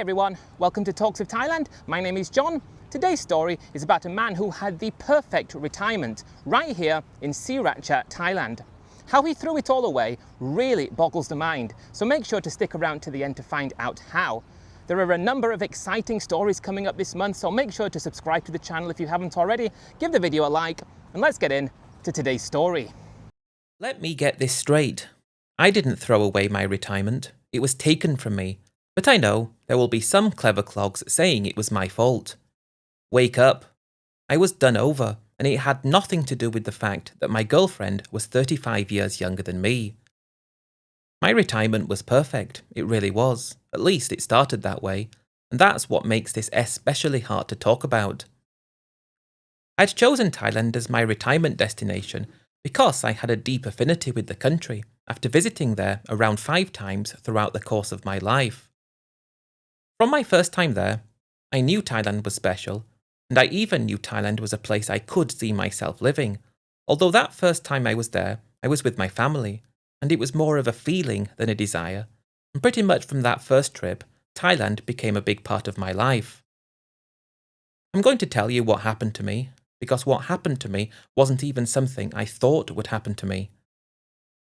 everyone, welcome to Talks of Thailand. My name is Jon. Today's story is about a man who had the perfect retirement right here in Sriracha, Thailand. How he threw it all away really boggles the mind, so make sure to stick around to the end to find out how. There are a number of exciting stories coming up this month, so make sure to subscribe to the channel if you haven't already, give the video a like, and let's get in to today's story. Let me get this straight. I didn't throw away my retirement. It was taken from me. But I know there will be some clever clogs saying it was my fault. Wake up. I was done over, and it had nothing to do with the fact that my girlfriend was 35 years younger than me. My retirement was perfect, it really was. At least it started that way, and that's what makes this especially hard to talk about. I'd chosen Thailand as my retirement destination because I had a deep affinity with the country after visiting there around 5 times throughout the course of my life. From my first time there, I knew Thailand was special, and I even knew Thailand was a place I could see myself living, although that first time I was there, I was with my family, and it was more of a feeling than a desire, and pretty much from that first trip, Thailand became a big part of my life. I'm going to tell you what happened to me, because what happened to me wasn't even something I thought would happen to me.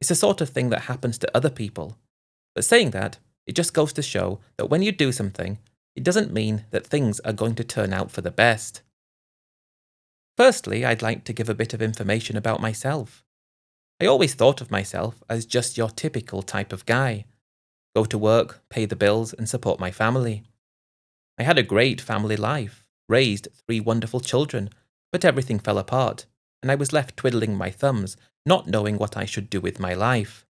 It's the sort of thing that happens to other people, but saying that, it just goes to show that when you do something, it doesn't mean that things are going to turn out for the best. Firstly, I'd like to give a bit of information about myself. I always thought of myself as just your typical type of guy. Go to work, pay the bills, and support my family. I had a great family life, raised 3 wonderful children, but everything fell apart, and I was left twiddling my thumbs, not knowing what I should do with my life.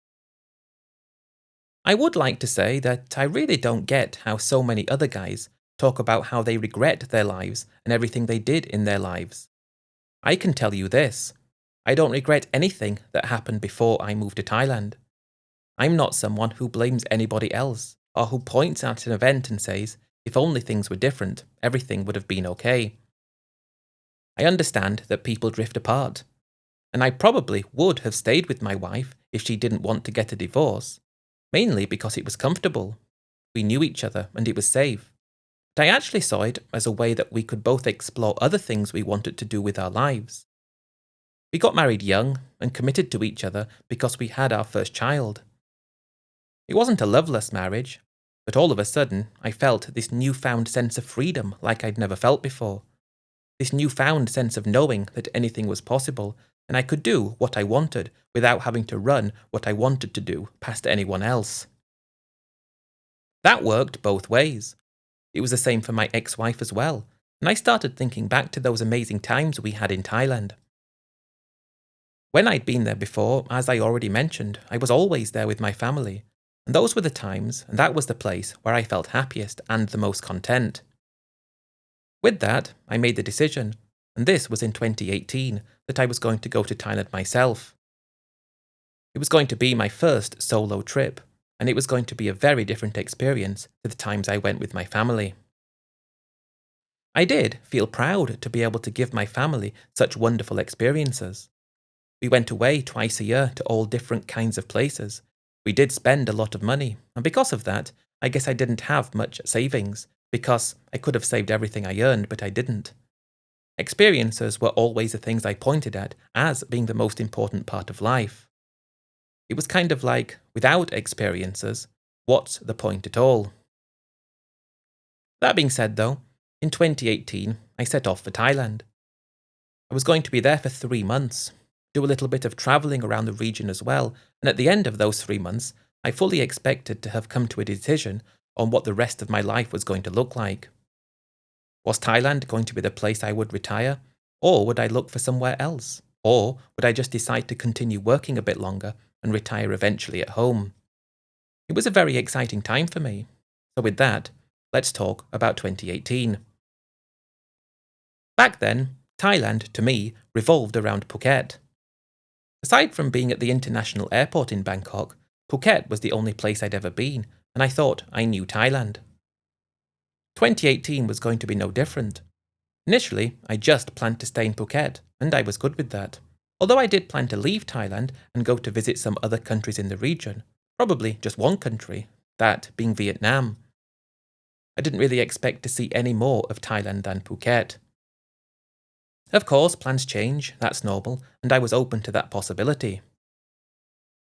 I would like to say that I really don't get how so many other guys talk about how they regret their lives and everything they did in their lives. I can tell you this, I don't regret anything that happened before I moved to Thailand. I'm not someone who blames anybody else, or who points at an event and says, if only things were different, everything would have been okay. I understand that people drift apart, and I probably would have stayed with my wife if she didn't want to get a divorce. Mainly because it was comfortable. We knew each other and it was safe. But I actually saw it as a way that we could both explore other things we wanted to do with our lives. We got married young and committed to each other because we had our first child. It wasn't a loveless marriage, but all of a sudden I felt this newfound sense of freedom like I'd never felt before. This newfound sense of knowing that anything was possible and I could do what I wanted without having to run what I wanted to do past anyone else. That worked both ways. It was the same for my ex-wife as well, and I started thinking back to those amazing times we had in Thailand. When I'd been there before, as I already mentioned, I was always there with my family, and those were the times, and that was the place where I felt happiest and the most content. With that, I made the decision, and this was in 2018, that I was going to go to Thailand myself. It was going to be my first solo trip, and it was going to be a very different experience to the times I went with my family. I did feel proud to be able to give my family such wonderful experiences. We went away twice a year to all different kinds of places. We did spend a lot of money, and because of that, I guess I didn't have much savings, because I could have saved everything I earned, but I didn't. Experiences were always the things I pointed at as being the most important part of life. It was kind of like, without experiences, what's the point at all? That being said though, in 2018, I set off for Thailand. I was going to be there for 3 months, do a little bit of travelling around the region as well, and at the end of those 3 months, I fully expected to have come to a decision on what the rest of my life was going to look like. Was Thailand going to be the place I would retire, or would I look for somewhere else? Or would I just decide to continue working a bit longer and retire eventually at home? It was a very exciting time for me. So with that, let's talk about 2018. Back then, Thailand, to me, revolved around Phuket. Aside from being at the international airport in Bangkok, Phuket was the only place I'd ever been, and I thought I knew Thailand. 2018 was going to be no different. Initially, I just planned to stay in Phuket, and I was good with that. Although I did plan to leave Thailand and go to visit some other countries in the region, probably just one country, that being Vietnam. I didn't really expect to see any more of Thailand than Phuket. Of course, plans change, that's normal, and I was open to that possibility.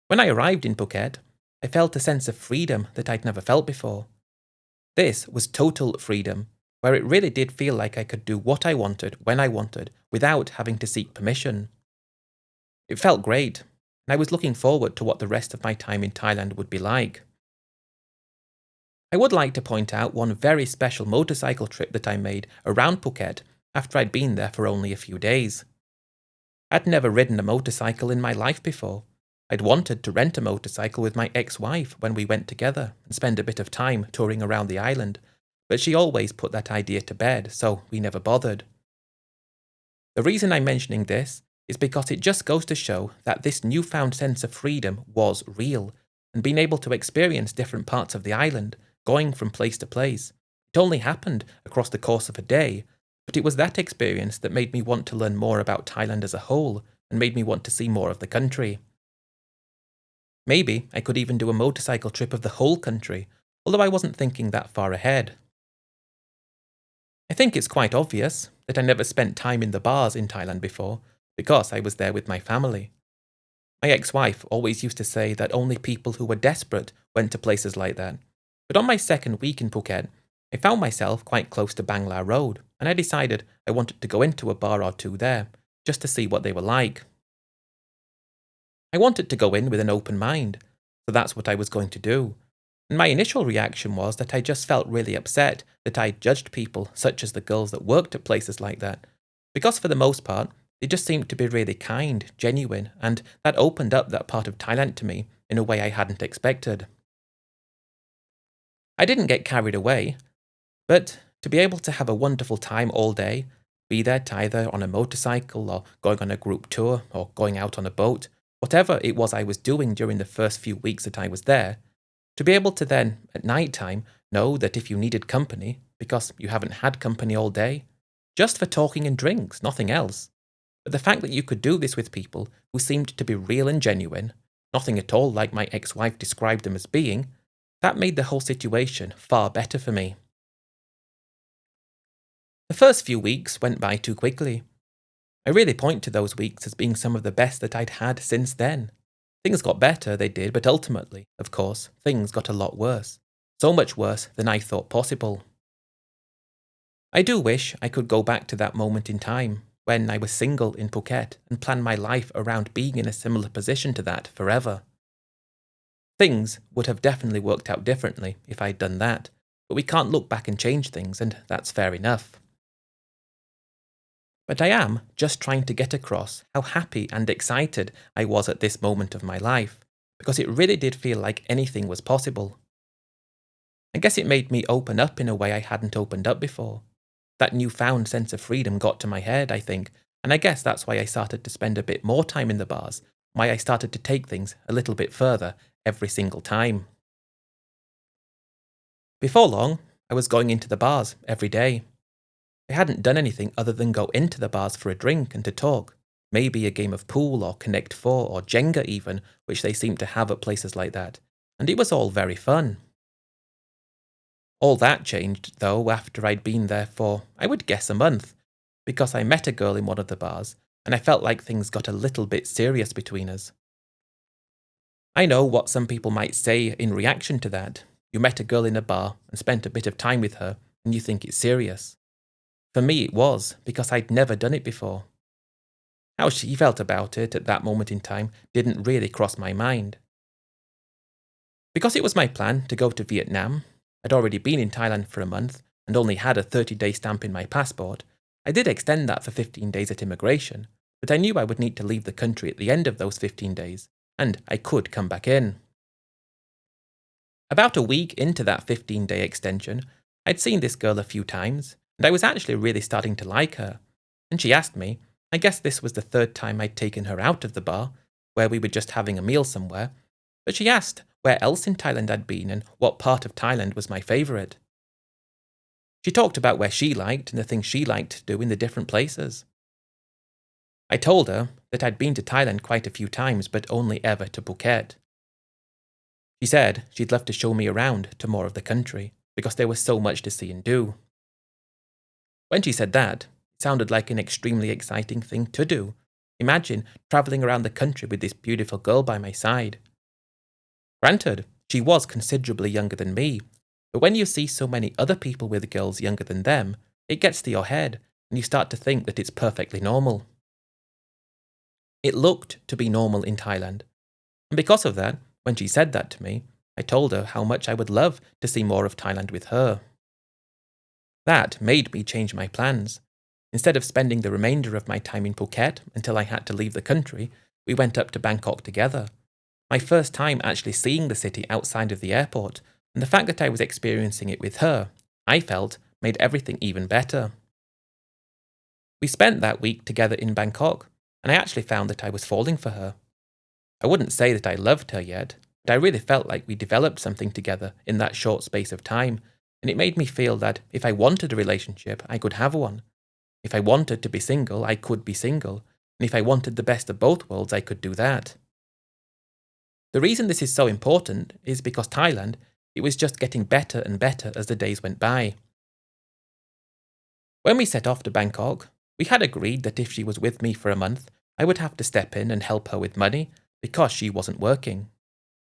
When I arrived in Phuket, I felt a sense of freedom that I'd never felt before. This was total freedom, where it really did feel like I could do what I wanted, when I wanted, without having to seek permission. It felt great, and I was looking forward to what the rest of my time in Thailand would be like. I would like to point out one very special motorcycle trip that I made around Phuket after I'd been there for only a few days. I'd never ridden a motorcycle in my life before. I'd wanted to rent a motorcycle with my ex-wife when we went together and spend a bit of time touring around the island, but she always put that idea to bed, so we never bothered. The reason I'm mentioning this is because it just goes to show that this newfound sense of freedom was real, and being able to experience different parts of the island, going from place to place. It only happened across the course of a day, but it was that experience that made me want to learn more about Thailand as a whole, and made me want to see more of the country. Maybe I could even do a motorcycle trip of the whole country, although I wasn't thinking that far ahead. I think it's quite obvious that I never spent time in the bars in Thailand before, because I was there with my family. My ex-wife always used to say that only people who were desperate went to places like that, but on my second week in Phuket, I found myself quite close to Bangla Road, and I decided I wanted to go into a bar or two there, just to see what they were like. I wanted to go in with an open mind, so that's what I was going to do. And my initial reaction was that I just felt really upset that I judged people such as the girls that worked at places like that, because for the most part, they just seemed to be really kind, genuine, and that opened up that part of Thailand to me in a way I hadn't expected. I didn't get carried away, but to be able to have a wonderful time all day, be there either on a motorcycle or going on a group tour or going out on a boat, whatever it was I was doing during the first few weeks that I was there, to be able to then, at night time, know that if you needed company, because you haven't had company all day, just for talking and drinks, nothing else, but the fact that you could do this with people who seemed to be real and genuine, nothing at all like my ex-wife described them as being, that made the whole situation far better for me. The first few weeks went by too quickly. I really point to those weeks as being some of the best that I'd had since then. Things got better, they did, but ultimately, of course, things got a lot worse. So much worse than I thought possible. I do wish I could go back to that moment in time, when I was single in Phuket, and plan my life around being in a similar position to that forever. Things would have definitely worked out differently if I'd done that, but we can't look back and change things, and that's fair enough. But I am just trying to get across how happy and excited I was at this moment of my life, because it really did feel like anything was possible. I guess it made me open up in a way I hadn't opened up before. That newfound sense of freedom got to my head, I think, and I guess that's why I started to spend a bit more time in the bars, why I started to take things a little bit further every single time. Before long, I was going into the bars every day. I hadn't done anything other than go into the bars for a drink and to talk, maybe a game of pool or Connect 4 or Jenga even, which they seem to have at places like that, and it was all very fun. All that changed, though, after I'd been there for, I would guess, a month, because I met a girl in one of the bars, and I felt like things got a little bit serious between us. I know what some people might say in reaction to that. You met a girl in a bar and spent a bit of time with her, and you think it's serious. For me it was, because I'd never done it before. How she felt about it at that moment in time didn't really cross my mind. Because it was my plan to go to Vietnam, I'd already been in Thailand for a month and only had a 30-day stamp in my passport. I did extend that for 15 days at immigration, but I knew I would need to leave the country at the end of those 15 days, and I could come back in. About a week into that 15-day extension, I'd seen this girl a few times, and I was actually really starting to like her. And she asked me, I guess this was the third time I'd taken her out of the bar, where we were just having a meal somewhere, but she asked where else in Thailand I'd been and what part of Thailand was my favourite. She talked about where she liked and the things she liked to do in the different places. I told her that I'd been to Thailand quite a few times, but only ever to Phuket. She said she'd love to show me around to more of the country, because there was so much to see and do. When she said that, it sounded like an extremely exciting thing to do. Imagine travelling around the country with this beautiful girl by my side. Granted, she was considerably younger than me, but when you see so many other people with girls younger than them, it gets to your head, and you start to think that it's perfectly normal. It looked to be normal in Thailand, and because of that, when she said that to me, I told her how much I would love to see more of Thailand with her. That made me change my plans. Instead of spending the remainder of my time in Phuket until I had to leave the country, we went up to Bangkok together. My first time actually seeing the city outside of the airport, and the fact that I was experiencing it with her, I felt, made everything even better. We spent that week together in Bangkok, and I actually found that I was falling for her. I wouldn't say that I loved her yet, but I really felt like we developed something together in that short space of time, and it made me feel that if I wanted a relationship, I could have one. If I wanted to be single, I could be single, and if I wanted the best of both worlds, I could do that. The reason this is so important is because Thailand, it was just getting better and better as the days went by. When we set off to Bangkok, we had agreed that if she was with me for a month, I would have to step in and help her with money because she wasn't working.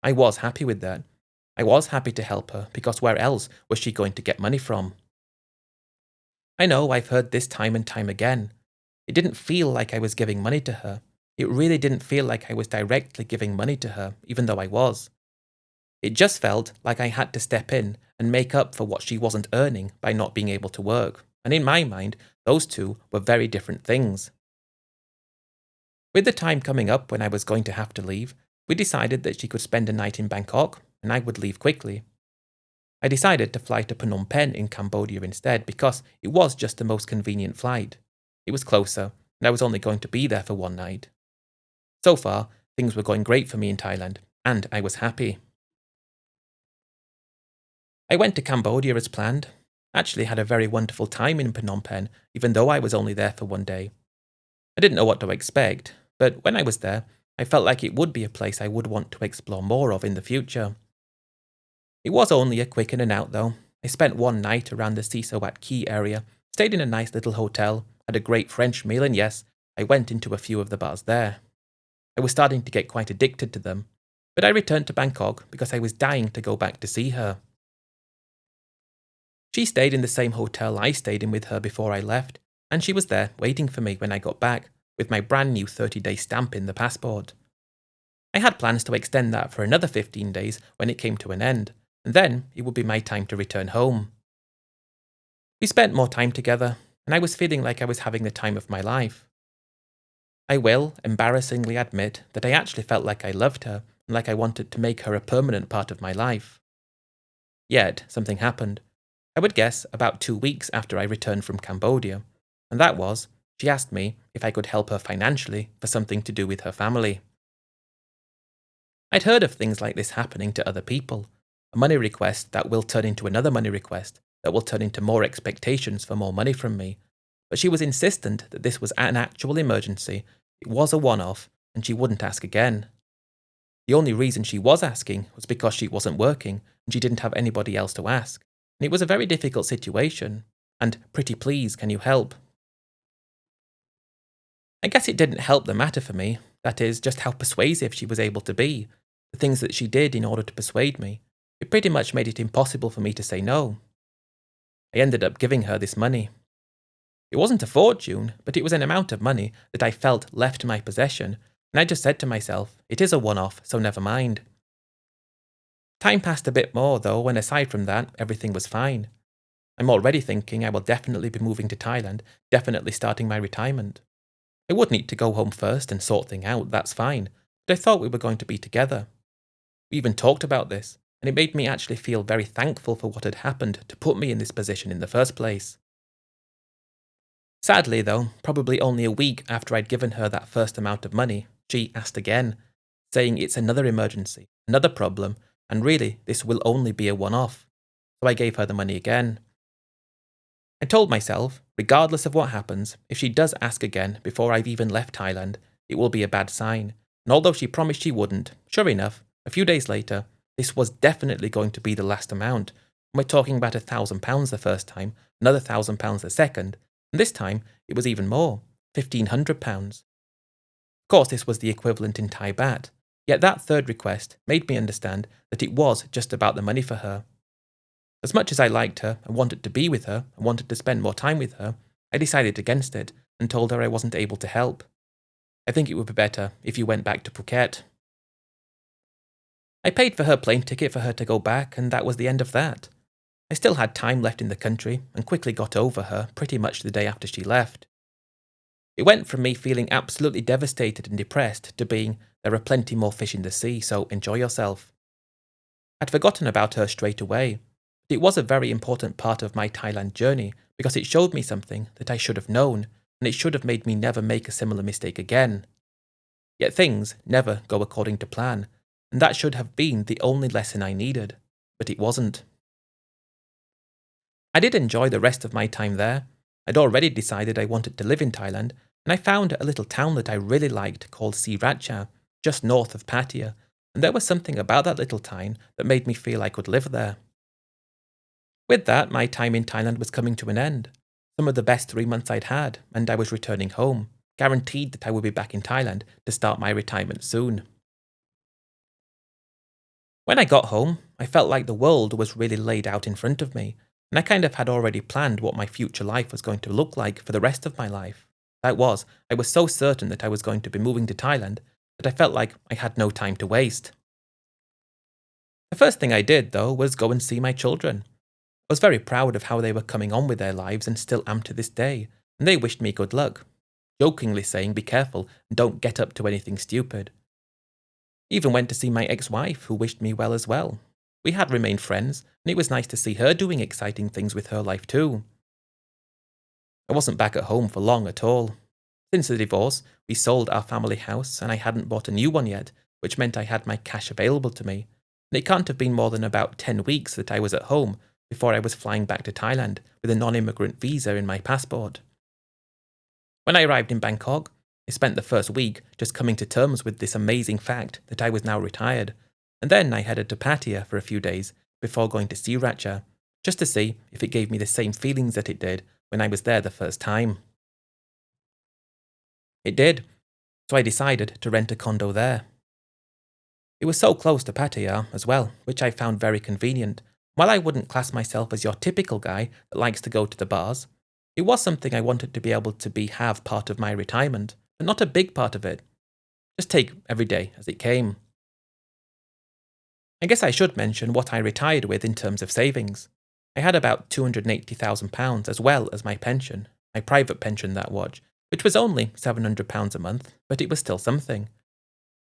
I was happy with that. I was happy to help her because where else was she going to get money from? I know I've heard this time and time again. It didn't feel like I was giving money to her. It really didn't feel like I was directly giving money to her, even though I was. It just felt like I had to step in and make up for what she wasn't earning by not being able to work. And in my mind, those two were very different things. With the time coming up when I was going to have to leave, we decided that she could spend a night in Bangkok and I would leave quickly. I decided to fly to Phnom Penh in Cambodia instead because it was just the most convenient flight. It was closer, and I was only going to be there for one night. So far, things were going great for me in Thailand, and I was happy. I went to Cambodia as planned. Actually had a very wonderful time in Phnom Penh, even though I was only there for one day. I didn't know what to expect, but when I was there, I felt like it would be a place I would want to explore more of in the future. It was only a quick in and out though. I spent one night around the Sisawat Key area, stayed in a nice little hotel, had a great French meal, and yes, I went into a few of the bars there. I was starting to get quite addicted to them, but I returned to Bangkok because I was dying to go back to see her. She stayed in the same hotel I stayed in with her before I left, and she was there waiting for me when I got back, with my brand new 30-day stamp in the passport. I had plans to extend that for another 15 days when it came to an end, and then it would be my time to return home. We spent more time together, and I was feeling like I was having the time of my life. I will embarrassingly admit that I actually felt like I loved her and like I wanted to make her a permanent part of my life. Yet, something happened. I would guess about 2 weeks after I returned from Cambodia, and that was, she asked me if I could help her financially for something to do with her family. I'd heard of things like this happening to other people, a money request that will turn into another money request, that will turn into more expectations for more money from me, but she was insistent that this was an actual emergency, it was a one-off, and she wouldn't ask again. The only reason she was asking was because she wasn't working and she didn't have anybody else to ask, and it was a very difficult situation, and pretty please can you help? I guess it didn't help the matter for me, that is, just how persuasive she was able to be, the things that she did in order to persuade me. It pretty much made it impossible for me to say no. I ended up giving her this money. It wasn't a fortune, but it was an amount of money that I felt left in my possession, and I just said to myself, it is a one-off, so never mind. Time passed a bit more though, and aside from that, everything was fine. I'm already thinking I will definitely be moving to Thailand, definitely starting my retirement. I would need to go home first and sort things out, that's fine, but I thought we were going to be together. We even talked about this, and it made me actually feel very thankful for what had happened to put me in this position in the first place. Sadly though, probably only a week after I'd given her that first amount of money, she asked again, saying it's another emergency, another problem, and really this will only be a one-off. So I gave her the money again. I told myself, regardless of what happens, if she does ask again before I've even left Thailand, it will be a bad sign, and although she promised she wouldn't, sure enough, a few days later, this was definitely going to be the last amount, We're talking about £1,000 the first time, another £1,000 the second, and this time it was even more, £1,500. Of course, this was the equivalent in Thai baht, yet that third request made me understand that it was just about the money for her. As much as I liked her and wanted to be with her and wanted to spend more time with her, I decided against it and told her I wasn't able to help. I think it would be better if you went back to Phuket. I paid for her plane ticket for her to go back, and that was the end of that. I still had time left in the country and quickly got over her pretty much the day after she left. It went from me feeling absolutely devastated and depressed to being, there are plenty more fish in the sea, so enjoy yourself. I'd forgotten about her straight away, but it was a very important part of my Thailand journey because it showed me something that I should have known, and it should have made me never make a similar mistake again. Yet things never go according to plan, and that should have been the only lesson I needed, but it wasn't. I did enjoy the rest of my time there. I'd already decided I wanted to live in Thailand, and I found a little town that I really liked called Sriracha, just north of Pattaya, and there was something about that little town that made me feel I could live there. With that, my time in Thailand was coming to an end. Some of the best 3 months I'd had, and I was returning home, guaranteed that I would be back in Thailand to start my retirement soon. When I got home, I felt like the world was really laid out in front of me, and I kind of had already planned what my future life was going to look like for the rest of my life. I was so certain that I was going to be moving to Thailand that I felt like I had no time to waste. The first thing I did, though, was go and see my children. I was very proud of how they were coming on with their lives and still am to this day, and they wished me good luck, jokingly saying be careful and don't get up to anything stupid. Even went to see my ex-wife, who wished me well as well. We had remained friends, and it was nice to see her doing exciting things with her life too. I wasn't back at home for long at all. Since the divorce, we sold our family house, and I hadn't bought a new one yet, which meant I had my cash available to me, and it can't have been more than about 10 weeks that I was at home before I was flying back to Thailand with a non-immigrant visa in my passport. When I arrived in Bangkok, I spent the first week just coming to terms with this amazing fact that I was now retired, and then I headed to Pattaya for a few days before going to Sriracha, just to see if it gave me the same feelings that it did when I was there the first time. It did, so I decided to rent a condo there. It was so close to Pattaya as well, which I found very convenient. While I wouldn't class myself as your typical guy that likes to go to the bars, it was something I wanted to be able to have part of my retirement, but not a big part of it. Just take every day as it came. I guess I should mention what I retired with in terms of savings. I had about £280,000 as well as my pension, my private pension that was, which was only £700 a month, but it was still something.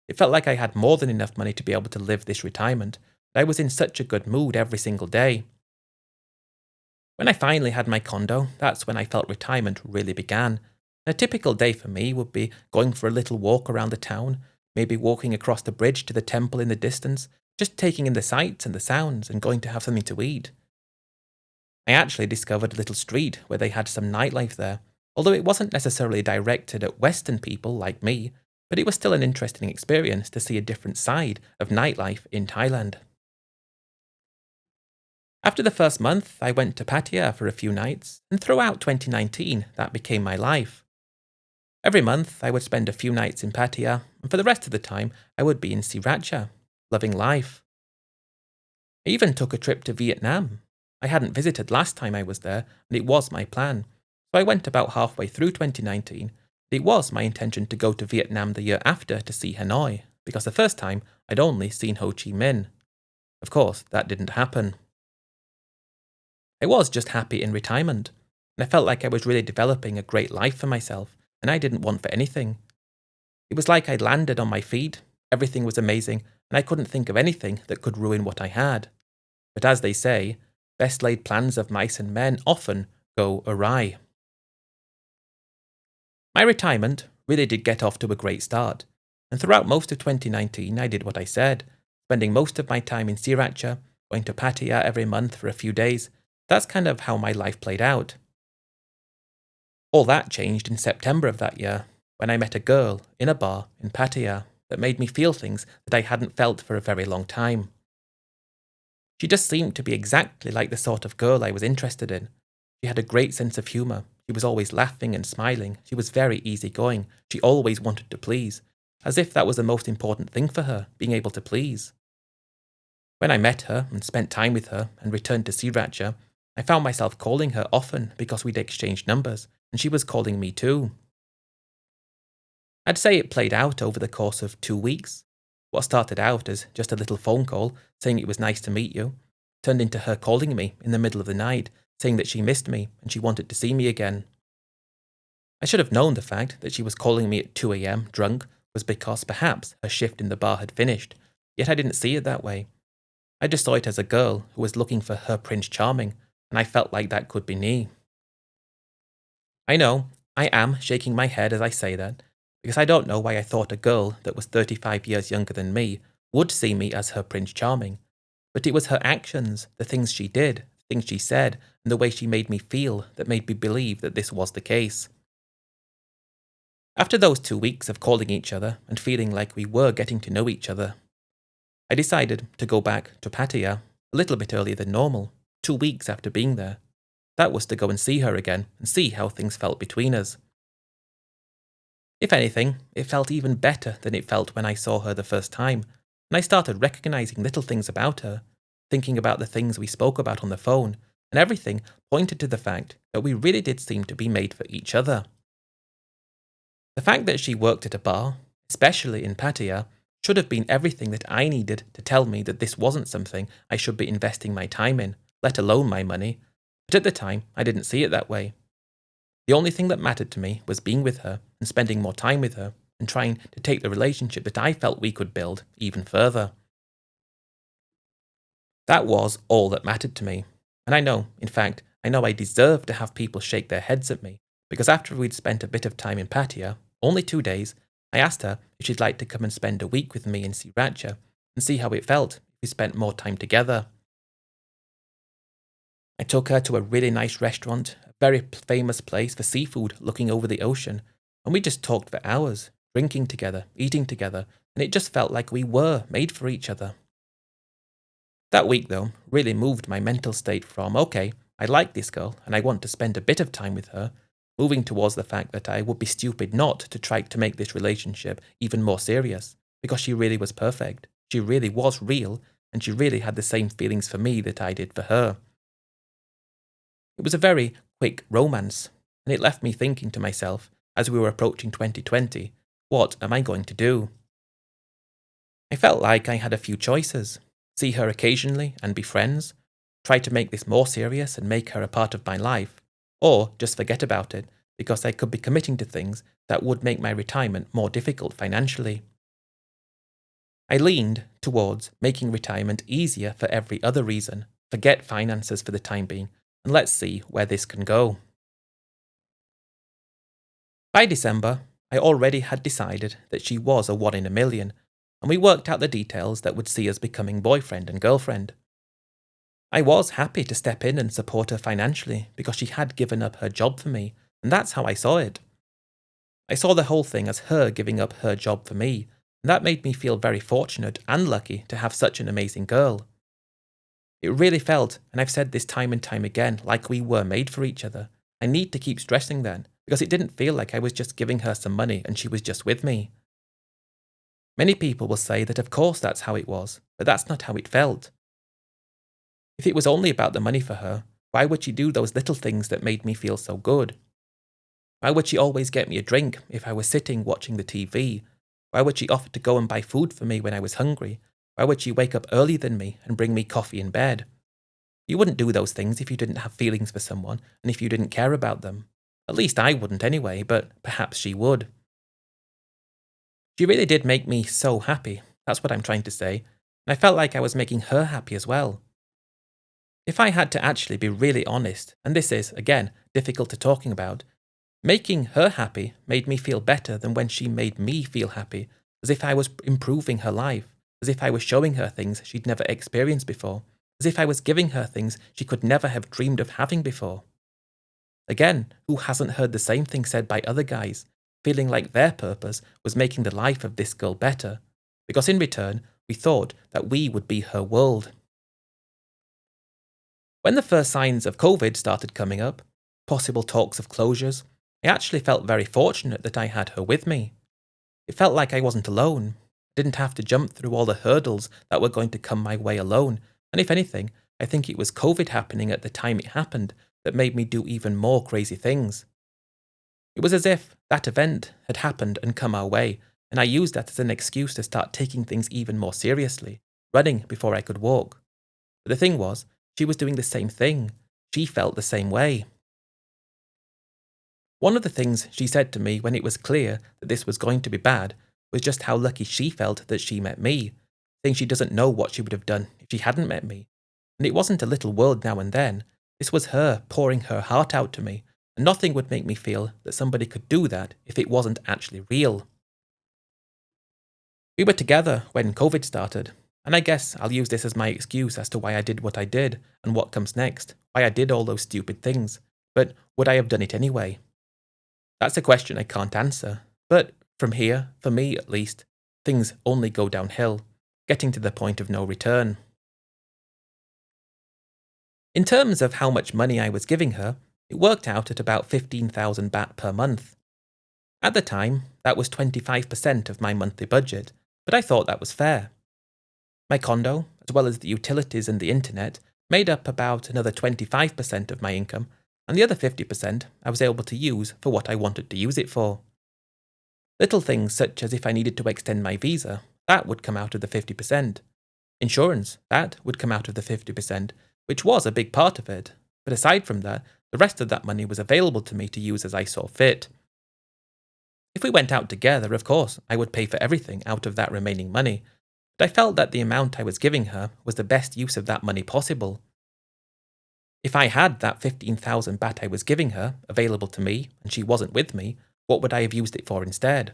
It felt like I had more than enough money to be able to live this retirement, but I was in such a good mood every single day. When I finally had my condo, that's when I felt retirement really began. A typical day for me would be going for a little walk around the town, maybe walking across the bridge to the temple in the distance, just taking in the sights and the sounds and going to have something to eat. I actually discovered a little street where they had some nightlife there, although it wasn't necessarily directed at Western people like me, but it was still an interesting experience to see a different side of nightlife in Thailand. After the first month, I went to Pattaya for a few nights, and throughout 2019, that became my life. Every month, I would spend a few nights in Pattaya, and for the rest of the time, I would be in Sriracha, loving life. I even took a trip to Vietnam. I hadn't visited last time I was there, and it was my plan, so I went about halfway through 2019. It was my intention to go to Vietnam the year after to see Hanoi, because the first time I'd only seen Ho Chi Minh. Of course, that didn't happen. I was just happy in retirement, and I felt like I was really developing a great life for myself, and I didn't want for anything. It was like I'd landed on my feet, everything was amazing, and I couldn't think of anything that could ruin what I had. But as they say, best laid plans of mice and men often go awry. My retirement really did get off to a great start, and throughout most of 2019 I did what I said, spending most of my time in Sriracha, going to Pattaya every month for a few days. That's kind of how my life played out. All that changed in September of that year, when I met a girl in a bar in Pattaya that made me feel things that I hadn't felt for a very long time. She just seemed to be exactly like the sort of girl I was interested in. She had a great sense of humour. She was always laughing and smiling. She was very easygoing. She always wanted to please, as if that was the most important thing for her, being able to please. When I met her and spent time with her and returned to Sriracha, I found myself calling her often because we'd exchanged numbers, and she was calling me too. I'd say it played out over the course of 2 weeks. What started out as just a little phone call saying it was nice to meet you turned into her calling me in the middle of the night saying that she missed me and she wanted to see me again. I should have known the fact that she was calling me at 2 a.m. drunk was because perhaps her shift in the bar had finished, yet I didn't see it that way. I just saw it as a girl who was looking for her Prince Charming, and I felt like that could be me. I know, I am shaking my head as I say that, because I don't know why I thought a girl that was 35 years younger than me would see me as her Prince Charming. But it was her actions, the things she did, the things she said, and the way she made me feel that made me believe that this was the case. After those 2 weeks of calling each other and feeling like we were getting to know each other, I decided to go back to Pattaya a little bit earlier than normal, 2 weeks after being there. That was to go and see her again and see how things felt between us. If anything, it felt even better than it felt when I saw her the first time, and I started recognizing little things about her, thinking about the things we spoke about on the phone, and everything pointed to the fact that we really did seem to be made for each other. The fact that she worked at a bar, especially in Pattaya, should have been everything that I needed to tell me that this wasn't something I should be investing my time in, let alone my money. But at the time, I didn't see it that way. The only thing that mattered to me was being with her and spending more time with her and trying to take the relationship that I felt we could build even further. That was all that mattered to me. And I know, in fact, I know I deserved to have people shake their heads at me, because after we'd spent a bit of time in Pattaya, only 2 days, I asked her if she'd like to come and spend a week with me in Sriracha and see how it felt if we spent more time together. I took her to a really nice restaurant, a very famous place for seafood looking over the ocean, and we just talked for hours, drinking together, eating together, and it just felt like we were made for each other. That week, though, really moved my mental state from, okay, I like this girl and I want to spend a bit of time with her, moving towards the fact that I would be stupid not to try to make this relationship even more serious, because she really was perfect, she really was real, and she really had the same feelings for me that I did for her. It was a very quick romance, and it left me thinking to myself, as we were approaching 2020, what am I going to do? I felt like I had a few choices. See her occasionally and be friends, try to make this more serious and make her a part of my life, or just forget about it because I could be committing to things that would make my retirement more difficult financially. I leaned towards making retirement easier for every other reason, forget finances for the time being, and let's see where this can go. By December, I already had decided that she was a 1 in a million, and we worked out the details that would see us becoming boyfriend and girlfriend. I was happy to step in and support her financially because she had given up her job for me, and that's how I saw it. I saw the whole thing as her giving up her job for me, and that made me feel very fortunate and lucky to have such an amazing girl. It really felt, and I've said this time and time again, like we were made for each other. I need to keep stressing that, because it didn't feel like I was just giving her some money and she was just with me. Many people will say that of course that's how it was, but that's not how it felt. If it was only about the money for her, why would she do those little things that made me feel so good? Why would she always get me a drink if I was sitting watching the TV? Why would she offer to go and buy food for me when I was hungry? Why would she wake up earlier than me and bring me coffee in bed? You wouldn't do those things if you didn't have feelings for someone and if you didn't care about them. At least I wouldn't anyway, but perhaps she would. She really did make me so happy, that's what I'm trying to say, and I felt like I was making her happy as well. If I had to actually be really honest, and this is, again, difficult to talking about, making her happy made me feel better than when she made me feel happy, as if I was improving her life, as if I was showing her things she'd never experienced before, as if I was giving her things she could never have dreamed of having before. Again, who hasn't heard the same thing said by other guys, feeling like their purpose was making the life of this girl better, because in return, we thought that we would be her world. When the first signs of COVID started coming up, possible talks of closures, I actually felt very fortunate that I had her with me. It felt like I wasn't alone. I didn't have to jump through all the hurdles that were going to come my way alone, and if anything, I think it was COVID happening at the time it happened that made me do even more crazy things. It was as if that event had happened and come our way, and I used that as an excuse to start taking things even more seriously, running before I could walk. But the thing was, she was doing the same thing. She felt the same way. One of the things she said to me when it was clear that this was going to be bad was just how lucky she felt that she met me, saying she doesn't know what she would have done if she hadn't met me. And it wasn't a little world now and then. This was her pouring her heart out to me, and nothing would make me feel that somebody could do that if it wasn't actually real. We were together when COVID started, and I guess I'll use this as my excuse as to why I did what I did and what comes next, why I did all those stupid things. But would I have done it anyway? That's a question I can't answer. But from here, for me at least, things only go downhill, getting to the point of no return. In terms of how much money I was giving her, it worked out at about 15,000 baht per month. At the time, that was 25% of my monthly budget, but I thought that was fair. My condo, as well as the utilities and the internet, made up about another 25% of my income, and the other 50% I was able to use for what I wanted to use it for. Little things such as if I needed to extend my visa, that would come out of the 50%. Insurance, that would come out of the 50%, which was a big part of it, but aside from that, the rest of that money was available to me to use as I saw fit. If we went out together, of course, I would pay for everything out of that remaining money, but I felt that the amount I was giving her was the best use of that money possible. If I had that 15,000 baht I was giving her available to me and she wasn't with me, what would I have used it for instead?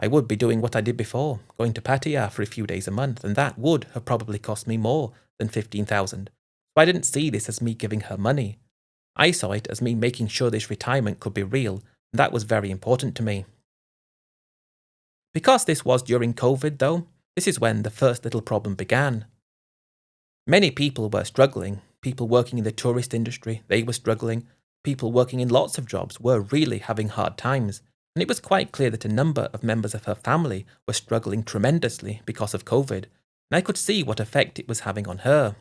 I would be doing what I did before, going to Pattaya for a few days a month, and that would have probably cost me more than 15,000. So I didn't see this as me giving her money. I saw it as me making sure this retirement could be real, and that was very important to me. Because this was during COVID though, this is when the first little problem began. Many people were struggling. People working in the tourist industry, they were struggling. People working in lots of jobs were really having hard times, and it was quite clear that a number of members of her family were struggling tremendously because of COVID, and I could see what effect it was having on her.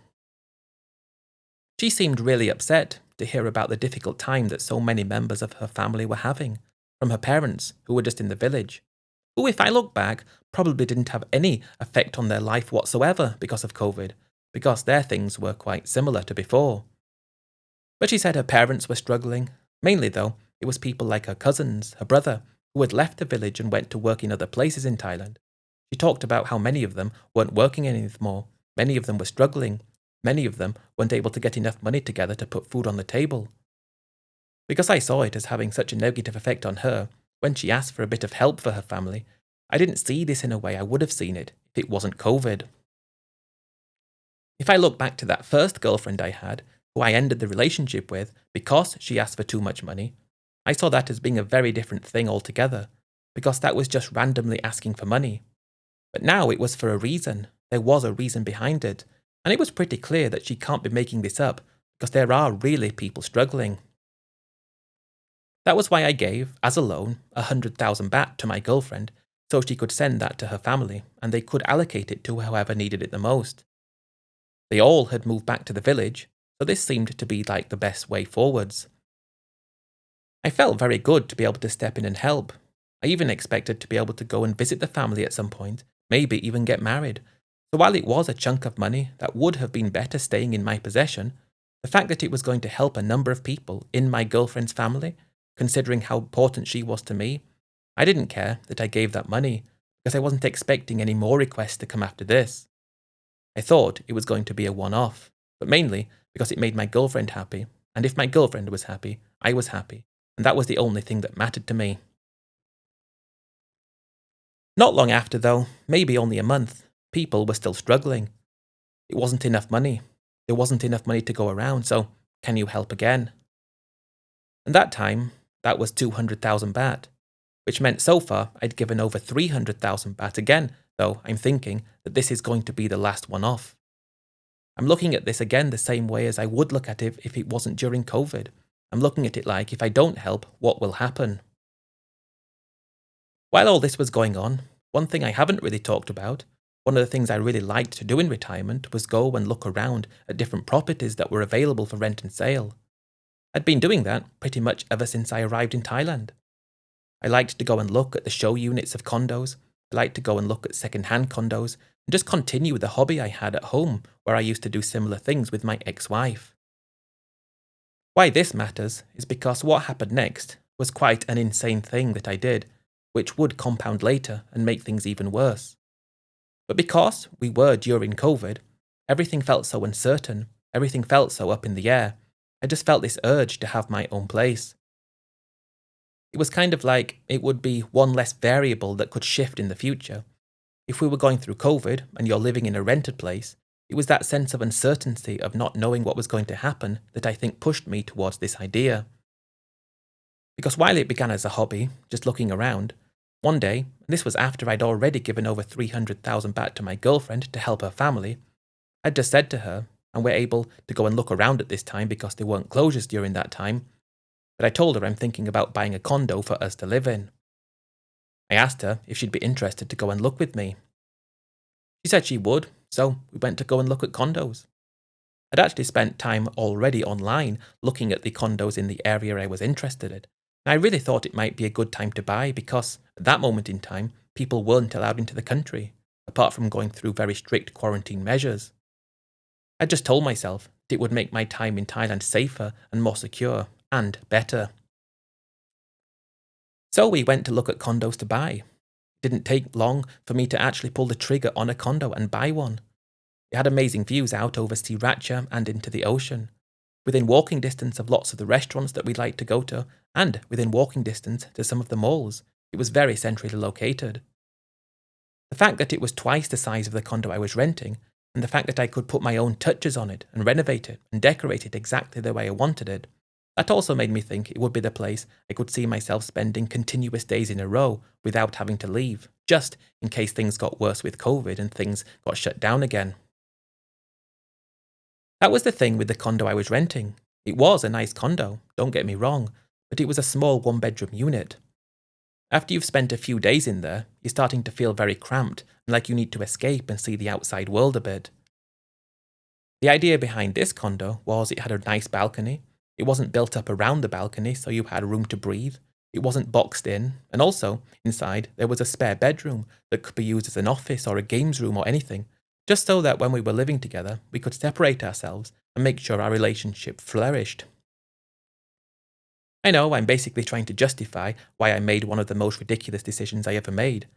She seemed really upset to hear about the difficult time that so many members of her family were having, from her parents, who were just in the village, who, if I look back, probably didn't have any effect on their life whatsoever because of COVID, because their things were quite similar to before. But she said her parents were struggling. Mainly, though, it was people like her cousins, her brother, who had left the village and went to work in other places in Thailand. She talked about how many of them weren't working anymore, many of them were struggling, many of them weren't able to get enough money together to put food on the table. Because I saw it as having such a negative effect on her, when she asked for a bit of help for her family, I didn't see this in a way I would have seen it if it wasn't COVID. If I look back to that first girlfriend I had, who I ended the relationship with because she asked for too much money, I saw that as being a very different thing altogether, because that was just randomly asking for money. But now it was for a reason. There was a reason behind it, and it was pretty clear that she can't be making this up, because there are really people struggling. That was why I gave, as a loan, 100,000 baht to my girlfriend, so she could send that to her family, and they could allocate it to whoever needed it the most. They all had moved back to the village, so this seemed to be like the best way forwards. I felt very good to be able to step in and help. I even expected to be able to go and visit the family at some point, maybe even get married. So while it was a chunk of money that would have been better staying in my possession, the fact that it was going to help a number of people in my girlfriend's family, considering how important she was to me, I didn't care that I gave that money, because I wasn't expecting any more requests to come after this. I thought it was going to be a one-off, but mainly because it made my girlfriend happy, and if my girlfriend was happy, I was happy, and that was the only thing that mattered to me. Not long after, though, maybe only a month, people were still struggling. It wasn't enough money. There wasn't enough money to go around, so can you help again? And that time, that was 200,000 baht, which meant so far I'd given over 300,000 baht again, though I'm thinking that this is going to be the last one off. I'm looking at this again the same way as I would look at it if it wasn't during COVID. I'm looking at it like, if I don't help, what will happen? While all this was going on, one thing I haven't really talked about, one of the things I really liked to do in retirement was go and look around at different properties that were available for rent and sale. I'd been doing that pretty much ever since I arrived in Thailand. I liked to go and look at the show units of condos. I liked to go and look at second-hand condos and just continue with the hobby I had at home where I used to do similar things with my ex-wife. Why this matters is because what happened next was quite an insane thing that I did, which would compound later and make things even worse. But because we were during COVID, everything felt so uncertain, everything felt so up in the air, I just felt this urge to have my own place. It was kind of like it would be one less variable that could shift in the future. If we were going through COVID and you're living in a rented place, it was that sense of uncertainty of not knowing what was going to happen that I think pushed me towards this idea. Because while it began as a hobby, just looking around, one day, and this was after I'd already given over 300,000 baht to my girlfriend to help her family, I'd just said to her, and we're able to go and look around at this time because there weren't closures during that time, but I told her I'm thinking about buying a condo for us to live in. I asked her if she'd be interested to go and look with me. She said she would, so we went to go and look at condos. I'd actually spent time already online looking at the condos in the area I was interested in, and I really thought it might be a good time to buy because, at that moment in time, people weren't allowed into the country, apart from going through very strict quarantine measures. I just told myself that it would make my time in Thailand safer and more secure, and better. So we went to look at condos to buy. It didn't take long for me to actually pull the trigger on a condo and buy one. It had amazing views out over Sriracha and into the ocean, within walking distance of lots of the restaurants that we liked to go to, and within walking distance to some of the malls. It was very centrally located. The fact that it was twice the size of the condo I was renting, and the fact that I could put my own touches on it and renovate it and decorate it exactly the way I wanted it, that also made me think it would be the place I could see myself spending continuous days in a row without having to leave, just in case things got worse with COVID and things got shut down again. That was the thing with the condo I was renting. It was a nice condo, don't get me wrong, but it was a small one-bedroom unit. After you've spent a few days in there, you're starting to feel very cramped and like you need to escape and see the outside world a bit. The idea behind this condo was it had a nice balcony. It wasn't built up around the balcony, so you had room to breathe. It wasn't boxed in, and also, inside, there was a spare bedroom that could be used as an office or a games room or anything, just so that when we were living together, we could separate ourselves and make sure our relationship flourished. I know I'm basically trying to justify why I made one of the most ridiculous decisions I ever made,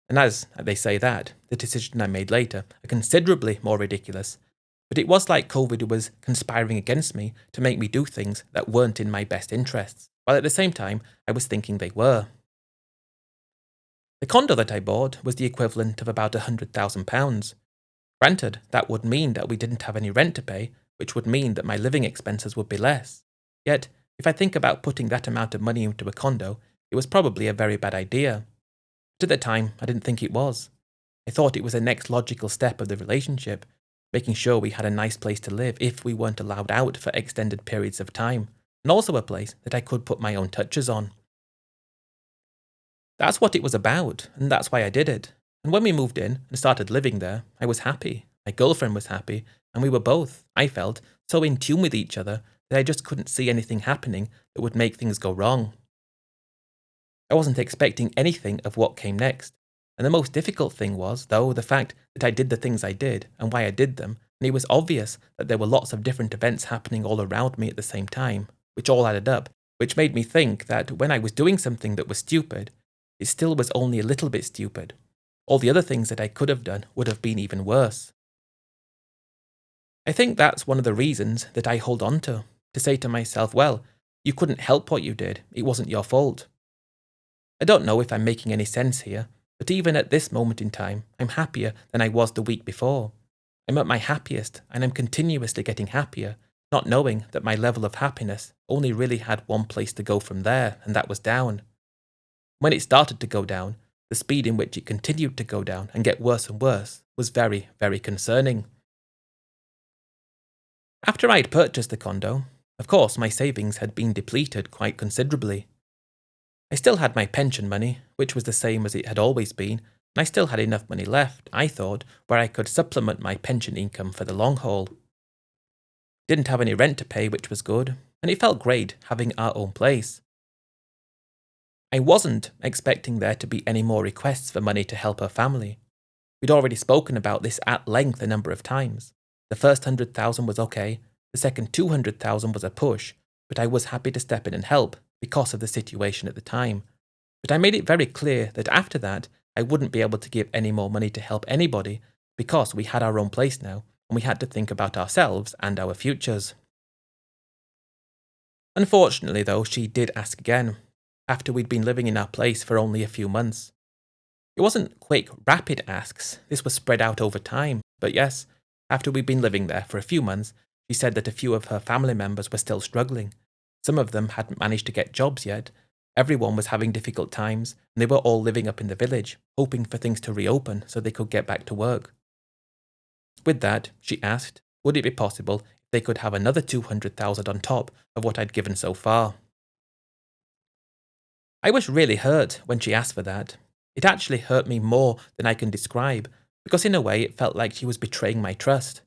and as they say that, the decision I made later are considerably more ridiculous, but it was like COVID was conspiring against me to make me do things that weren't in my best interests, while at the same time I was thinking they were. The condo that I bought was the equivalent of about £100,000. Granted, that would mean that we didn't have any rent to pay, which would mean that my living expenses would be less. Yet, if I think about putting that amount of money into a condo, it was probably a very bad idea. But at the time, I didn't think it was. I thought it was the next logical step of the relationship, making sure we had a nice place to live if we weren't allowed out for extended periods of time, and also a place that I could put my own touches on. That's what it was about, and that's why I did it. And when we moved in and started living there, I was happy, my girlfriend was happy, and we were both, I felt, so in tune with each other that I just couldn't see anything happening that would make things go wrong. I wasn't expecting anything of what came next, and the most difficult thing was, though, the fact that I did the things I did and why I did them, and it was obvious that there were lots of different events happening all around me at the same time, which all added up, which made me think that when I was doing something that was stupid, it still was only a little bit stupid. All the other things that I could have done would have been even worse. I think that's one of the reasons that I hold on to say to myself, well, you couldn't help what you did, it wasn't your fault. I don't know if I'm making any sense here, but even at this moment in time, I'm happier than I was the week before. I'm at my happiest, and I'm continuously getting happier, not knowing that my level of happiness only really had one place to go from there, and that was down. When it started to go down, the speed in which it continued to go down and get worse and worse was very, very concerning. After I'd purchased the condo, of course my savings had been depleted quite considerably. I still had my pension money, which was the same as it had always been, and I still had enough money left, I thought, where I could supplement my pension income for the long haul. Didn't have any rent to pay, which was good, and it felt great having our own place. I wasn't expecting there to be any more requests for money to help her family. We'd already spoken about this at length a number of times. The first 100,000 was okay, the second 200,000 was a push, but I was happy to step in and help because of the situation at the time. But I made it very clear that after that, I wouldn't be able to give any more money to help anybody because we had our own place now and we had to think about ourselves and our futures. Unfortunately, though, she did ask again, after we'd been living in our place for only a few months. It wasn't quick, rapid asks, this was spread out over time, but yes, after we'd been living there for a few months, she said that a few of her family members were still struggling. Some of them hadn't managed to get jobs yet. Everyone was having difficult times, and they were all living up in the village, hoping for things to reopen so they could get back to work. With that, she asked, would it be possible if they could have another 200,000 on top of what I'd given so far? I was really hurt when she asked for that. It actually hurt me more than I can describe, because in a way it felt like she was betraying my trust.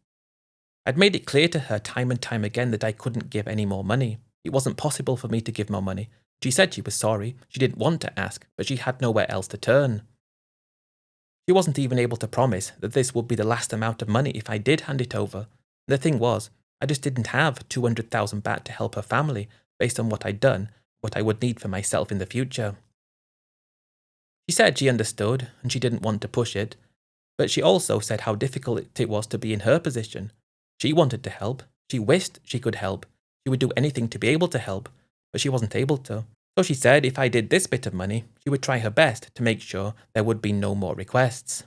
I'd made it clear to her time and time again that I couldn't give any more money. It wasn't possible for me to give more money. She said she was sorry, she didn't want to ask, but she had nowhere else to turn. She wasn't even able to promise that this would be the last amount of money if I did hand it over. The thing was, I just didn't have 200,000 baht to help her family based on what I'd done, what I would need for myself in the future. She said she understood and she didn't want to push it, but she also said how difficult it was to be in her position. She wanted to help, she wished she could help, she would do anything to be able to help, but she wasn't able to. So she said if I did this bit of money, she would try her best to make sure there would be no more requests.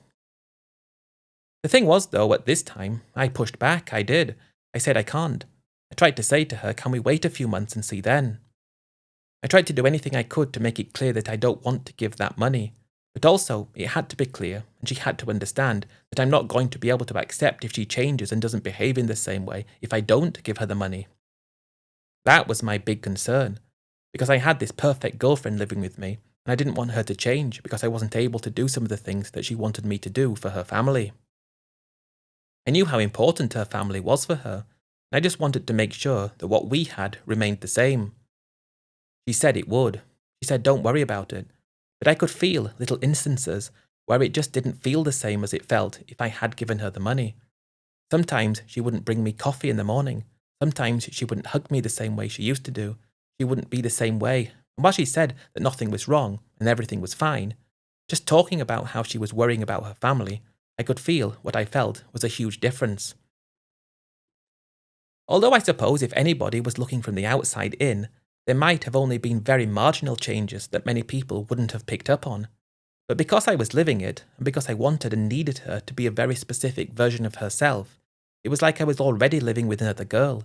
The thing was, though, at this time, I pushed back, I did. I said I can't. I tried to say to her, can we wait a few months and see then? I tried to do anything I could to make it clear that I don't want to give that money, but also it had to be clear, and she had to understand that I'm not going to be able to accept if she changes and doesn't behave in the same way if I don't give her the money. That was my big concern, because I had this perfect girlfriend living with me, and I didn't want her to change because I wasn't able to do some of the things that she wanted me to do for her family. I knew how important her family was for her, and I just wanted to make sure that what we had remained the same. She said it would. She said don't worry about it. But I could feel little instances where it just didn't feel the same as it felt if I had given her the money. Sometimes she wouldn't bring me coffee in the morning. Sometimes she wouldn't hug me the same way she used to do. She wouldn't be the same way. And while she said that nothing was wrong and everything was fine, just talking about how she was worrying about her family, I could feel what I felt was a huge difference. Although I suppose if anybody was looking from the outside in, there might have only been very marginal changes that many people wouldn't have picked up on. But because I was living it, and because I wanted and needed her to be a very specific version of herself, it was like I was already living with another girl.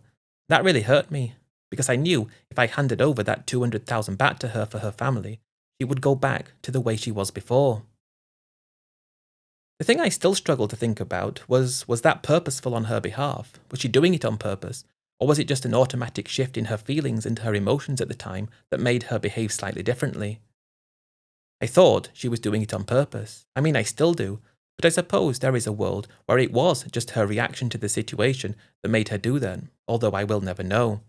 That really hurt me, because I knew if I handed over that 200,000 baht to her for her family, she would go back to the way she was before. The thing I still struggled to think about was that purposeful on her behalf? Was she doing it on purpose? Or was it just an automatic shift in her feelings and her emotions at the time that made her behave slightly differently? I thought she was doing it on purpose. I mean, I still do, but I suppose there is a world where it was just her reaction to the situation that made her do that, although I will never know.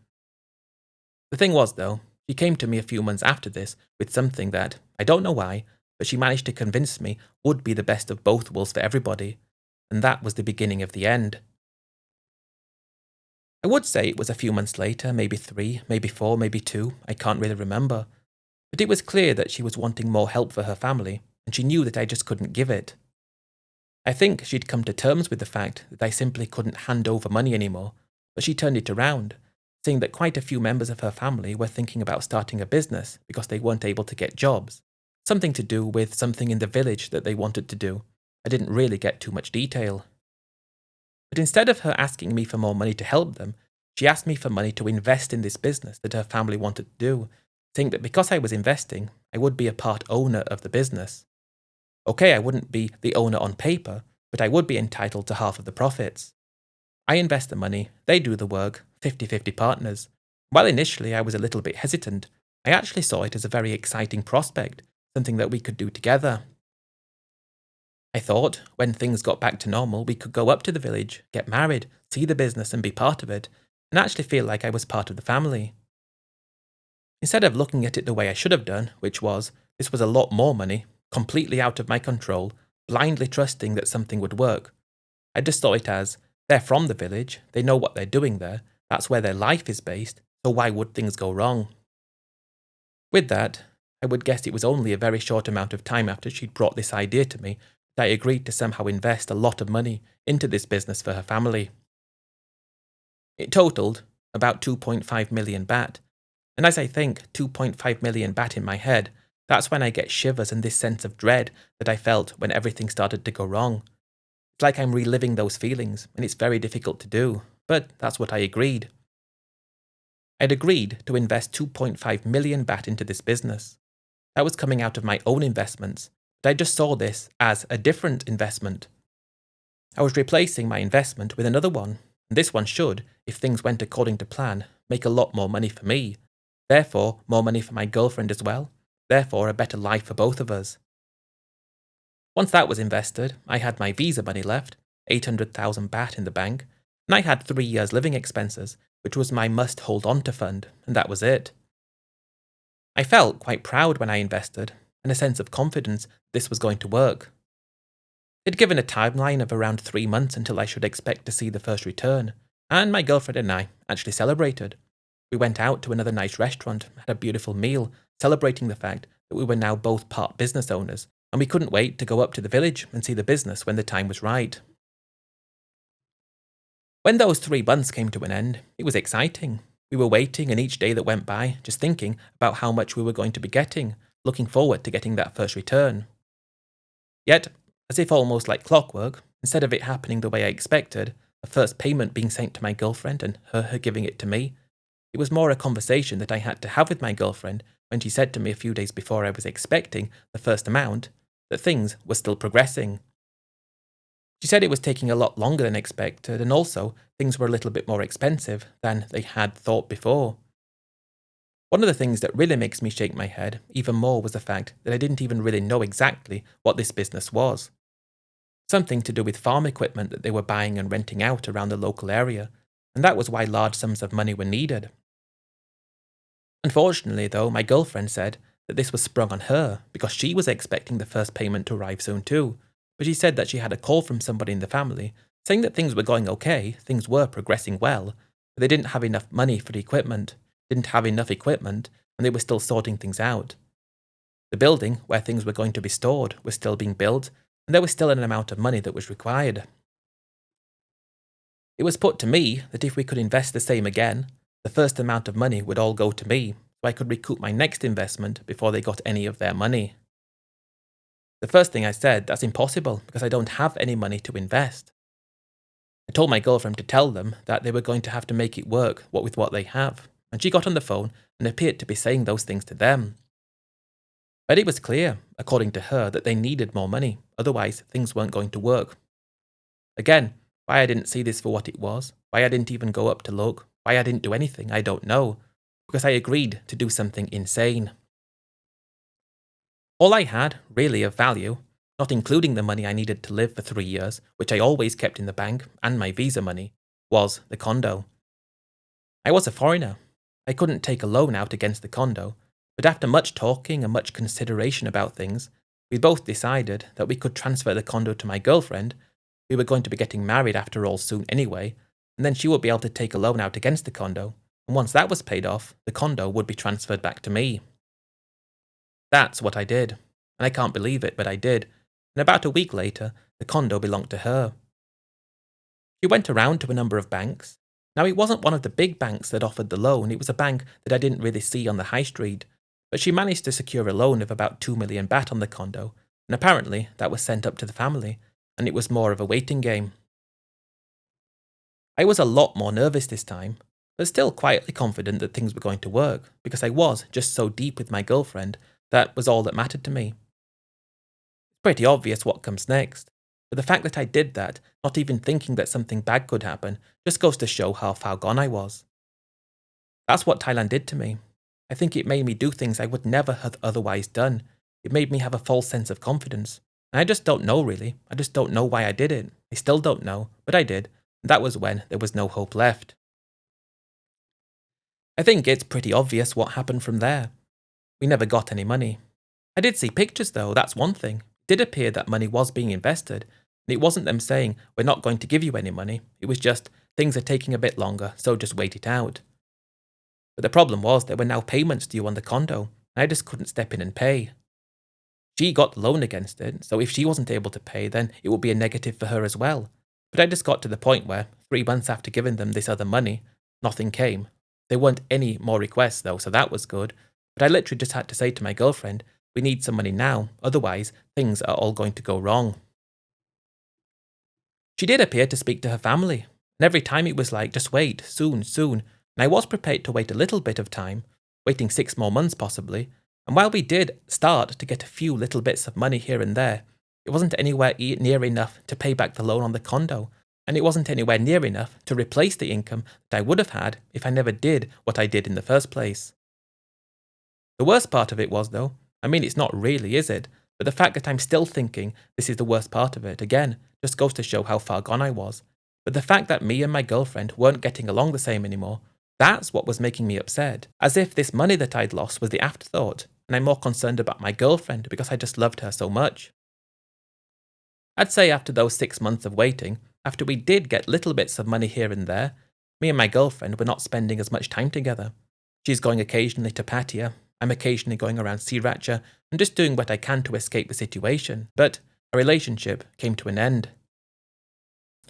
The thing was, though, she came to me a few months after this with something that, I don't know why, but she managed to convince me would be the best of both worlds for everybody, and that was the beginning of the end. I would say it was a few months later, maybe 3, maybe 4, maybe 2, I can't really remember. But it was clear that she was wanting more help for her family, and she knew that I just couldn't give it. I think she'd come to terms with the fact that I simply couldn't hand over money anymore, but she turned it around, saying that quite a few members of her family were thinking about starting a business because they weren't able to get jobs. Something to do with something in the village that they wanted to do. I didn't really get too much detail. But instead of her asking me for more money to help them, she asked me for money to invest in this business that her family wanted to do, saying that because I was investing, I would be a part owner of the business. Okay, I wouldn't be the owner on paper, but I would be entitled to half of the profits. I invest the money, they do the work, 50-50 partners. While initially I was a little bit hesitant, I actually saw it as a very exciting prospect, something that we could do together. I thought, when things got back to normal, we could go up to the village, get married, see the business and be part of it, and actually feel like I was part of the family. Instead of looking at it the way I should have done, which was, this was a lot more money, completely out of my control, blindly trusting that something would work, I just saw it as, they're from the village, they know what they're doing there, that's where their life is based, so why would things go wrong? With that, I would guess it was only a very short amount of time after she'd brought this idea to me that I agreed to somehow invest a lot of money into this business for her family. It totaled about 2.5 million baht, and as I think 2.5 million baht in my head, that's when I get shivers and this sense of dread that I felt when everything started to go wrong. It's like I'm reliving those feelings, and it's very difficult to do, but that's what I agreed. I'd agreed to invest 2.5 million baht into this business. That was coming out of my own investments, but I just saw this as a different investment. I was replacing my investment with another one, and this one should, if things went according to plan, make a lot more money for me. Therefore, more money for my girlfriend as well. Therefore, a better life for both of us. Once that was invested, I had my visa money left, 800,000 baht in the bank, and I had 3 years living expenses, which was my must hold on to fund, and that was it. I felt quite proud when I invested, and a sense of confidence this was going to work. They'd given a timeline of around 3 months until I should expect to see the first return, and my girlfriend and I actually celebrated. We went out to another nice restaurant, had a beautiful meal, celebrating the fact that we were now both part business owners, and we couldn't wait to go up to the village and see the business when the time was right. When those 3 months came to an end, it was exciting. We were waiting, and each day that went by, just thinking about how much we were going to be getting, looking forward to getting that first return. Yet, as if almost like clockwork, instead of it happening the way I expected, a first payment being sent to my girlfriend and her giving it to me, it was more a conversation that I had to have with my girlfriend when she said to me a few days before I was expecting the first amount that things were still progressing. She said it was taking a lot longer than expected, and also things were a little bit more expensive than they had thought before. One of the things that really makes me shake my head even more was the fact that I didn't even really know exactly what this business was. Something to do with farm equipment that they were buying and renting out around the local area, and that was why large sums of money were needed. Unfortunately, though, my girlfriend said that this was sprung on her because she was expecting the first payment to arrive soon too, but she said that she had a call from somebody in the family saying that things were going okay, things were progressing well, but they didn't have enough money for the equipment, didn't have enough equipment, and they were still sorting things out. The building where things were going to be stored was still being built, and there was still an amount of money that was required. It was put to me that if we could invest the same again, the first amount of money would all go to me, so I could recoup my next investment before they got any of their money. The first thing I said, that's impossible because I don't have any money to invest. I told my girlfriend to tell them that they were going to have to make it work with what they have, and she got on the phone and appeared to be saying those things to them. But it was clear, according to her, that they needed more money, otherwise things weren't going to work. Again, why I didn't see this for what it was, why I didn't even go up to look, why I didn't do anything, I don't know, because I agreed to do something insane. All I had, really, of value, not including the money I needed to live for 3 years, which I always kept in the bank, and my visa money, was the condo. I was a foreigner. I couldn't take a loan out against the condo, but after much talking and much consideration about things, we both decided that we could transfer the condo to my girlfriend. We were going to be getting married after all soon anyway, and then she would be able to take a loan out against the condo, and once that was paid off, the condo would be transferred back to me. That's what I did, and I can't believe it, but I did, and about a week later, the condo belonged to her. She went around to a number of banks. Now, it wasn't one of the big banks that offered the loan, it was a bank that I didn't really see on the high street, but she managed to secure a loan of about 2 million baht on the condo, and apparently that was sent up to the family, and it was more of a waiting game. I was a lot more nervous this time, but still quietly confident that things were going to work, because I was just so deep with my girlfriend that was all that mattered to me. It's pretty obvious what comes next. But the fact that I did that, not even thinking that something bad could happen, just goes to show how far gone I was. That's what Thailand did to me. I think it made me do things I would never have otherwise done. It made me have a false sense of confidence. And I just don't know really. I just don't know why I did it. I still don't know, but I did. And that was when there was no hope left. I think it's pretty obvious what happened from there. We never got any money. I did see pictures though, that's one thing. It did appear that money was being invested. And it wasn't them saying, we're not going to give you any money. It was just, things are taking a bit longer, so just wait it out. But the problem was there were now payments due on the condo, and I just couldn't step in and pay. She got the loan against it, so if she wasn't able to pay, then it would be a negative for her as well. But I just got to the point where, 3 months after giving them this other money, nothing came. There weren't any more requests though, so that was good. But I literally just had to say to my girlfriend, we need some money now, otherwise things are all going to go wrong. She did appear to speak to her family, and every time it was like, just wait, soon, soon. And I was prepared to wait a little bit of time, waiting 6 more months possibly, and while we did start to get a few little bits of money here and there, it wasn't anywhere near enough to pay back the loan on the condo, and it wasn't anywhere near enough to replace the income that I would have had if I never did what I did in the first place. The worst part of it was though, I mean it's not really, is it? But the fact that I'm still thinking this is the worst part of it, again, just goes to show how far gone I was. But the fact that me and my girlfriend weren't getting along the same anymore, that's what was making me upset. As if this money that I'd lost was the afterthought, and I'm more concerned about my girlfriend because I just loved her so much. I'd say after those 6 months of waiting, after we did get little bits of money here and there, me and my girlfriend were not spending as much time together. She's going occasionally to Pattaya, I'm occasionally going around Sriracha and just doing what I can to escape the situation, but our relationship came to an end.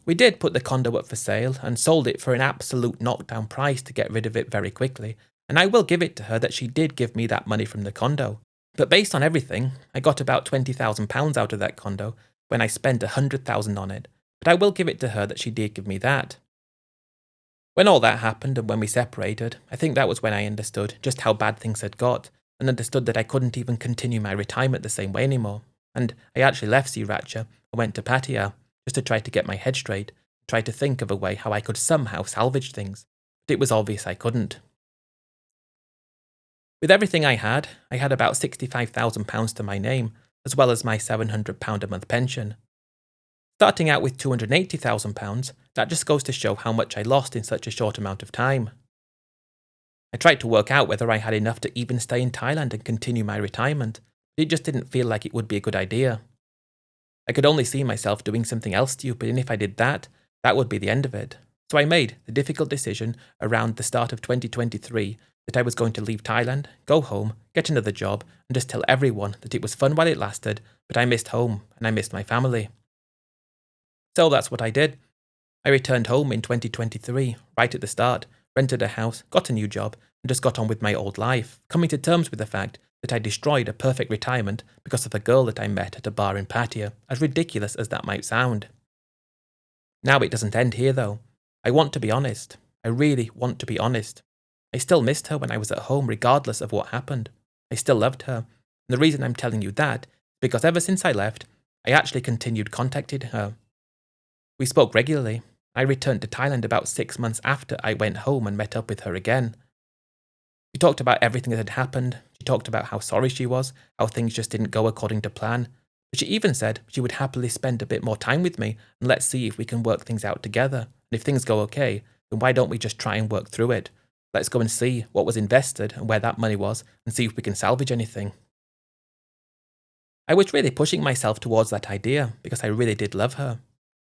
We did put the condo up for sale and sold it for an absolute knockdown price to get rid of it very quickly, and I will give it to her that she did give me that money from the condo. But based on everything, I got about £20,000 out of that condo when I spent £100,000 on it, but I will give it to her that she did give me that. When all that happened and when we separated, I think that was when I understood just how bad things had got, and understood that I couldn't even continue my retirement the same way anymore. And I actually left Sriracha and went to Pattaya just to try to get my head straight, try to think of a way how I could somehow salvage things. But it was obvious I couldn't. With everything I had about £65,000 to my name, as well as my £700 a month pension. Starting out with £280,000, that just goes to show how much I lost in such a short amount of time. I tried to work out whether I had enough to even stay in Thailand and continue my retirement, but it just didn't feel like it would be a good idea. I could only see myself doing something else stupid, and if I did that, that would be the end of it. So I made the difficult decision around the start of 2023 that I was going to leave Thailand, go home, get another job, and just tell everyone that it was fun while it lasted, but I missed home and I missed my family. So that's what I did. I returned home in 2023, right at the start, rented a house, got a new job, and just got on with my old life, coming to terms with the fact that I destroyed a perfect retirement because of a girl that I met at a bar in Pattaya, as ridiculous as that might sound. Now it doesn't end here though. I want to be honest. I really want to be honest. I still missed her when I was at home regardless of what happened. I still loved her. And the reason I'm telling you that is because ever since I left, I actually continued contacting her. We spoke regularly. I returned to Thailand about 6 months after I went home and met up with her again. She talked about everything that had happened. She talked about how sorry she was, how things just didn't go according to plan. But she even said she would happily spend a bit more time with me and let's see if we can work things out together. And if things go okay, then why don't we just try and work through it? Let's go and see what was invested and where that money was and see if we can salvage anything. I was really pushing myself towards that idea because I really did love her.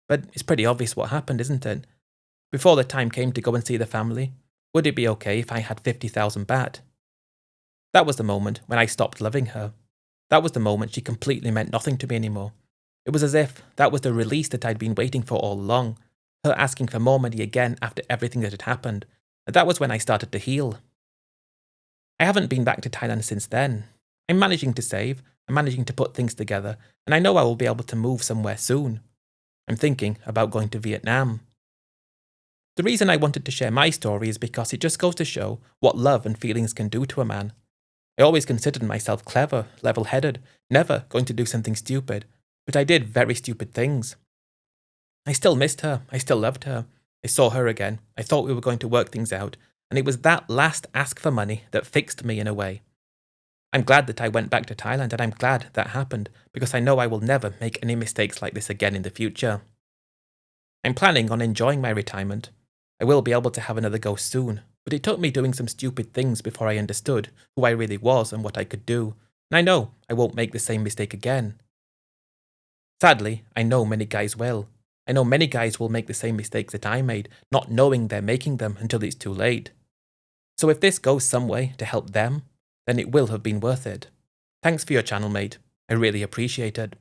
But it's pretty obvious what happened, isn't it? Before the time came to go and see the family, would it be okay if I had 50,000 baht? That was the moment when I stopped loving her. That was the moment she completely meant nothing to me anymore. It was as if that was the release that I'd been waiting for all along, her asking for more money again after everything that had happened, and that was when I started to heal. I haven't been back to Thailand since then. I'm managing to save, I'm managing to put things together, and I know I will be able to move somewhere soon. I'm thinking about going to Vietnam. The reason I wanted to share my story is because it just goes to show what love and feelings can do to a man. I always considered myself clever, level-headed, never going to do something stupid, but I did very stupid things. I still missed her. I still loved her. I saw her again. I thought we were going to work things out, and it was that last ask for money that fixed me in a way. I'm glad that I went back to Thailand, and I'm glad that happened, because I know I will never make any mistakes like this again in the future. I'm planning on enjoying my retirement. I will be able to have another go soon, but it took me doing some stupid things before I understood who I really was and what I could do, and I know I won't make the same mistake again. Sadly, I know many guys will. I know many guys will make the same mistakes that I made, not knowing they're making them until it's too late. So if this goes some way to help them, then it will have been worth it. Thanks for your channel, mate. I really appreciate it.